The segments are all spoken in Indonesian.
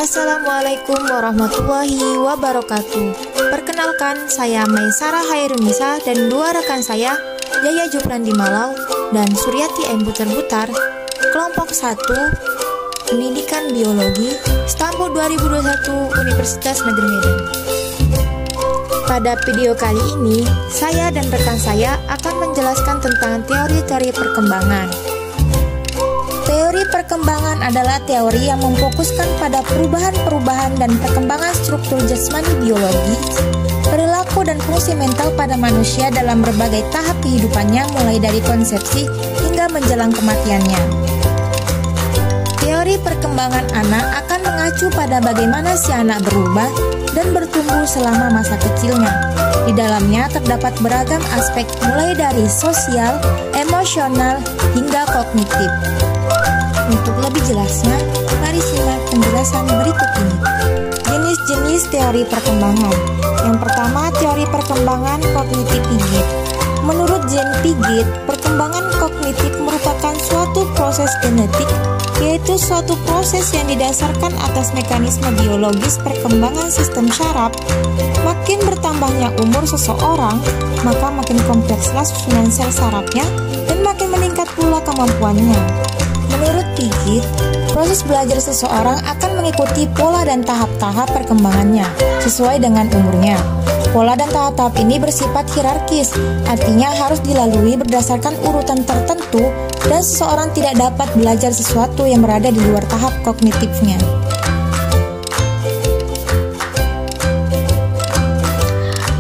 Assalamualaikum warahmatullahi wabarakatuh. Perkenalkan, saya Maisara Hairunisa dan dua rekan saya, Yaya Juprandi Malau dan Suryati M. Butar-Butar, kelompok 1, Pendidikan Biologi, Stampo 2021 Universitas Negeri Medan. Pada video kali ini, saya dan rekan saya akan menjelaskan tentang teori-teori perkembangan. Teori perkembangan adalah teori yang memfokuskan pada perubahan-perubahan dan perkembangan struktur jasmani biologis, perilaku dan fungsi mental pada manusia dalam berbagai tahap kehidupannya mulai dari konsepsi hingga menjelang kematiannya. Teori perkembangan anak akan mengacu pada bagaimana si anak berubah dan bertumbuh selama masa kecilnya. Di dalamnya terdapat beragam aspek mulai dari sosial, emosional, hingga kognitif. Untuk lebih jelasnya, mari simak penjelasan berikut ini. Jenis-jenis teori perkembangan. Yang pertama, teori perkembangan kognitif Piaget. Menurut Jean Piaget, perkembangan kognitif merupakan suatu proses genetik, yaitu suatu proses yang didasarkan atas mekanisme biologis perkembangan sistem syaraf. Makin bertambahnya umur seseorang, maka makin komplekslah susunan sel sarafnya dan makin meningkat pula kemampuannya. Menurut Piaget, proses belajar seseorang akan mengikuti pola dan tahap-tahap perkembangannya sesuai dengan umurnya. Pola dan tahap-tahap ini bersifat hierarkis, artinya harus dilalui berdasarkan urutan tertentu dan seseorang tidak dapat belajar sesuatu yang berada di luar tahap kognitifnya.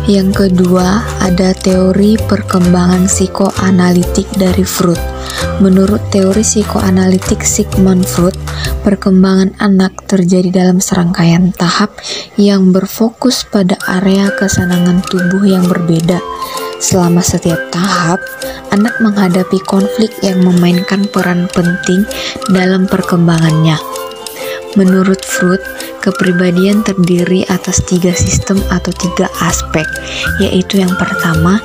Yang kedua, ada teori perkembangan psikoanalitik dari Freud. Menurut teori psikoanalitik Sigmund Freud, perkembangan anak terjadi dalam serangkaian tahap yang berfokus pada area kesenangan tubuh yang berbeda. Selama setiap tahap, anak menghadapi konflik yang memainkan peran penting dalam perkembangannya. Menurut Freud, kepribadian terdiri atas 3 sistem atau 3 aspek, yaitu yang pertama,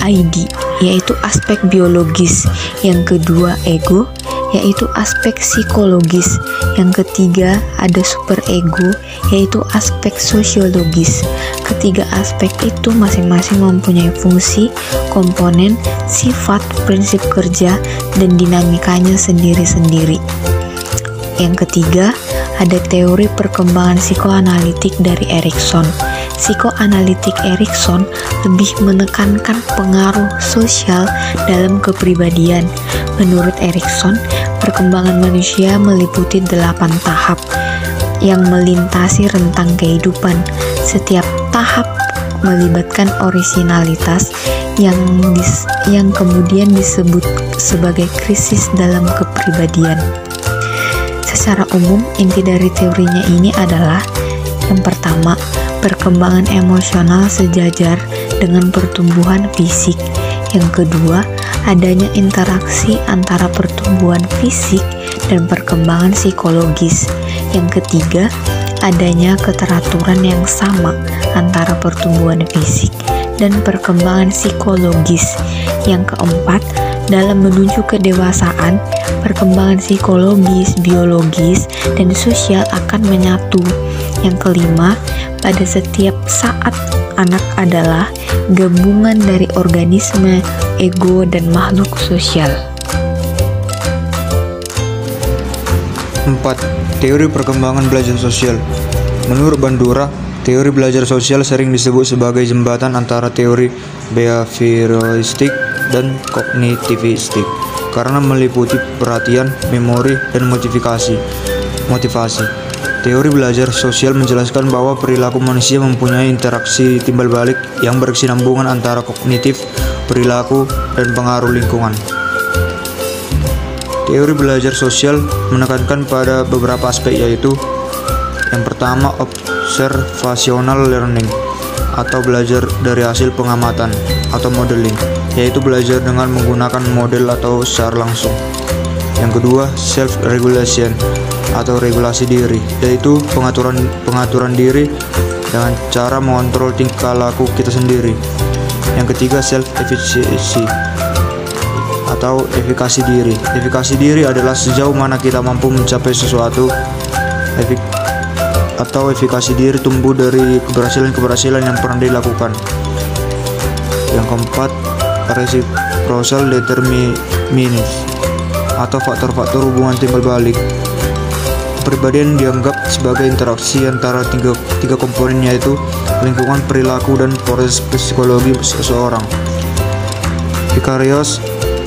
ID, yaitu aspek biologis, yang kedua, ego, yaitu aspek psikologis, yang ketiga, ada superego, yaitu aspek sosiologis. Ketiga aspek itu masing-masing mempunyai fungsi, komponen, sifat, prinsip kerja, dan dinamikanya sendiri-sendiri. Yang ketiga, ada teori perkembangan psikoanalitik dari Erikson. Psikoanalitik Erikson lebih menekankan pengaruh sosial dalam kepribadian. Menurut Erikson, perkembangan manusia meliputi 8 tahap yang melintasi rentang kehidupan. Setiap tahap melibatkan orisinalitas yang kemudian disebut sebagai krisis dalam kepribadian. Secara umum, inti dari teorinya ini adalah yang pertama, perkembangan emosional sejajar dengan pertumbuhan fisik. Yang kedua, adanya interaksi antara pertumbuhan fisik dan perkembangan psikologis. Yang ketiga, adanya keteraturan yang sama antara pertumbuhan fisik dan perkembangan psikologis. Yang keempat, dalam menuju kedewasaan, perkembangan psikologis, biologis, dan sosial akan menyatu. Yang kelima, pada setiap saat anak adalah gabungan dari organisme, ego, dan makhluk sosial. 4. Teori perkembangan belajar sosial. Menurut Bandura, teori belajar sosial sering disebut sebagai jembatan antara teori behavioristik dan kognitivistik karena meliputi perhatian, memori, dan motivasi. Teori belajar sosial menjelaskan bahwa perilaku manusia mempunyai interaksi timbal balik yang berkesinambungan antara kognitif, perilaku, dan pengaruh lingkungan. Teori belajar sosial menekankan pada beberapa aspek, yaitu yang pertama, observational learning atau belajar dari hasil pengamatan atau modeling, yaitu belajar dengan menggunakan model atau secara langsung. Yang kedua, self-regulation atau regulasi diri, yaitu pengaturan diri dengan cara mengontrol tingkah laku kita sendiri. Yang ketiga, self-efficacy atau efikasi diri. Efikasi diri adalah sejauh mana kita mampu mencapai sesuatu atau efikasi diri tumbuh dari keberhasilan-keberhasilan yang pernah dilakukan. Yang keempat, reciprocal determinism atau faktor-faktor hubungan timbal balik. Kepribadian dianggap sebagai interaksi antara tiga komponen, yaitu lingkungan, perilaku, dan proses psikologi seseorang. Vicarious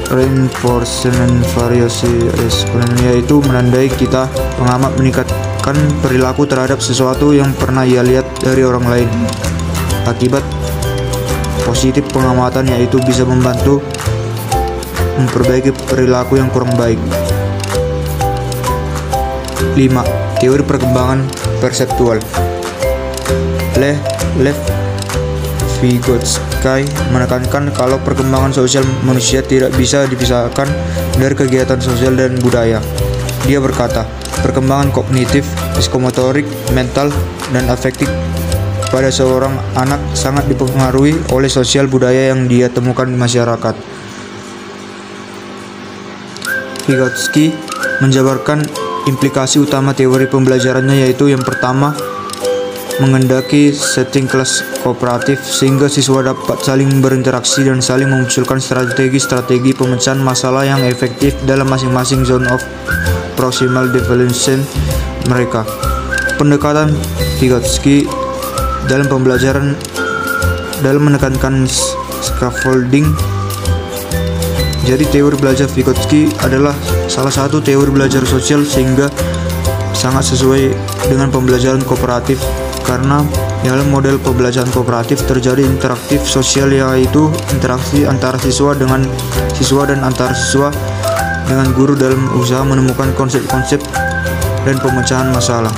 reinforcement variation yaitu menandai kita pengamat meningkatkan perilaku terhadap sesuatu yang pernah ia lihat dari orang lain. Akibat positif pengamatan yaitu bisa membantu memperbaiki perilaku yang kurang baik. 5. Teori perkembangan perseptual. Lev Vygotsky menekankan kalau perkembangan sosial manusia tidak bisa dipisahkan dari kegiatan sosial dan budaya. Dia berkata, perkembangan kognitif, psikomotorik, mental, dan afektif pada seorang anak sangat dipengaruhi oleh sosial budaya yang dia temukan di masyarakat. Vygotsky menjabarkan implikasi utama teori pembelajarannya, yaitu yang pertama, mengendaki setting kelas kooperatif sehingga siswa dapat saling berinteraksi dan saling memunculkan strategi-strategi pemecahan masalah yang efektif dalam masing-masing zone of proximal development mereka. Pendekatan Vygotsky dalam pembelajaran dalam menekankan scaffolding. Jadi teori belajar Vygotsky adalah salah satu teori belajar sosial sehingga sangat sesuai dengan pembelajaran kooperatif, karena dalam model pembelajaran kooperatif terjadi interaktif sosial, yaitu interaksi antara siswa dengan siswa dan antar siswa dengan guru dalam usaha menemukan konsep-konsep dan pemecahan masalah.